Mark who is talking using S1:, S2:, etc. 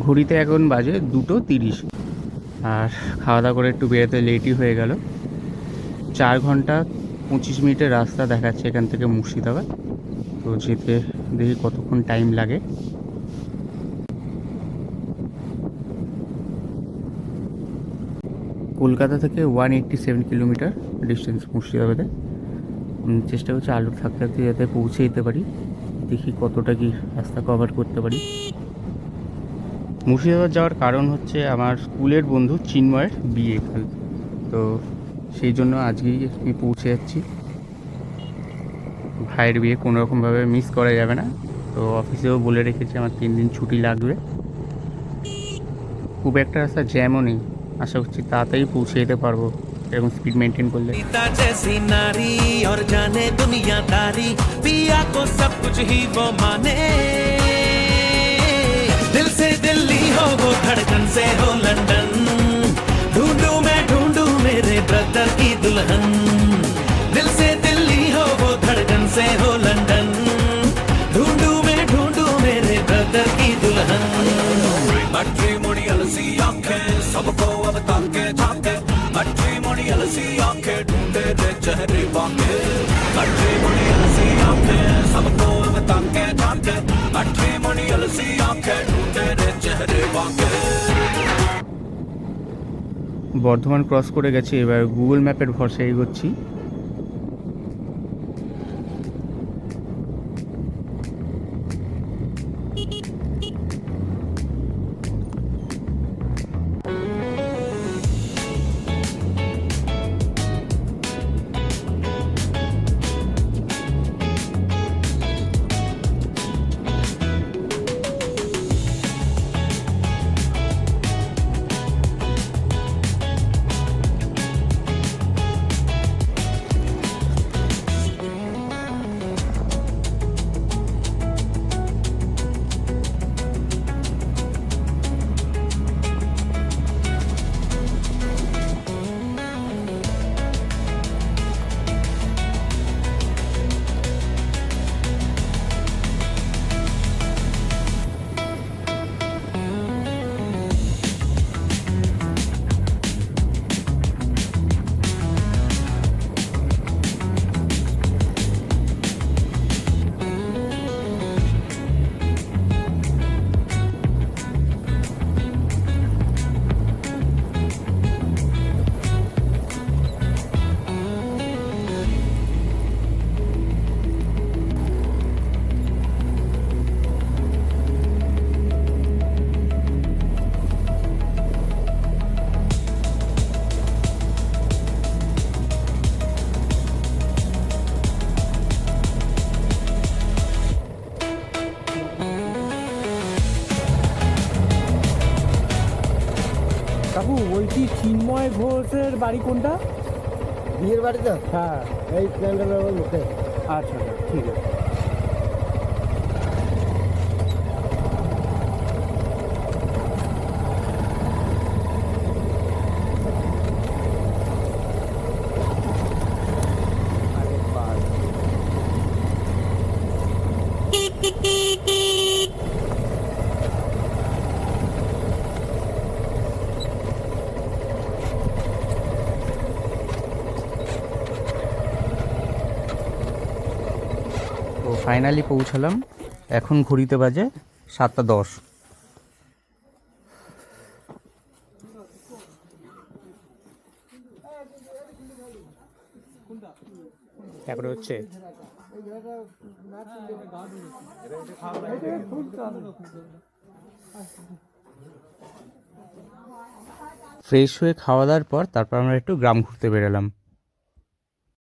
S1: ঘড়িতে এখন বাজে 2:30। আর খাওয়া দাওয়া করে একটু বেরোতে লেটই হয়ে গেল। 4 ঘন্টা 25 মিনিটের রাস্তা দেখাচ্ছে এখান থেকে মুর্শিদাবাদ। তো যেতে দেখি কতক্ষণ টাইম লাগে। কলকাতা থেকে 187 কিলোমিটার ডিস্টেন্স মুর্শিদাবাদে। চেষ্টা করছি আলু থাকতে থাকতে যাতে পৌঁছে যেতে পারি। দেখি কতটা কি রাস্তা কভার করতে পারি। মুর্শিদাবাদ যাওয়ার কারণ হচ্ছে আমার স্কুলের বন্ধু চিন্ময়ের বিয়ে কাল, তো সেই জন্য আজকেই আমি পৌঁছে যাচ্ছি। ভাইয়ের বিয়ে কোনোরকমভাবে মিস করা যাবে না, তো অফিসেও বলে রেখেছি আমার 3 দিন ছুটি লাগবে। খুব একটা রাস্তা জ্যামও নেই, আশা করছি তাড়াতাড়ি পৌঁছে যেতে পারবো এরকম স্পিড মেনটেন করলে।
S2: जैसी नारी और जाने दुनियादारी पिया को सब कुछ ही वो माने दिल से दिल्ली हो वो धड़कन से हो लंदन ढूंढूं मैं ढूंढूं मेरे ब्रदर की दुल्हन दिल से दिल्ली हो वो धड़कन से हो लंदन ढूंढूं मैं ढूंढूं मेरे ब्रदर की दुल्हन मट्टी मुड़ी अलसी आंखें सबको अब ताके झाके मट्टी मुड़ी अलसी आंखें ढूंढे दे चेहरे बाके मट्टी मुड़ी अलसी आंखें सबको अब ताके झाके मट्टी मुड़ी अलसी आंखें ढूंढे दे चेहरे बाके।
S1: বর্ধমান ক্রস করে গেছি, এবার গুগল ম্যাপের ভরসায় এগোচ্ছি।
S3: কাকু বলছি চিন্ময় ঘোষের বাড়ি কোনটা?
S4: বিয়ের বাড়ি তো
S3: হ্যাঁ,
S4: এই প্যান্ডেলের মুখে।
S3: আচ্ছা আচ্ছা, ঠিক আছে।
S1: তো ফাইনালি পৌঁছালাম, এখন ঘড়িতে বাজে 7:10। তারপরে হচ্ছে ফ্রেশ হয়ে খাওয়া দাওয়ার পর তারপর আমরা একটু গ্রাম ঘুরতে বেরোলাম।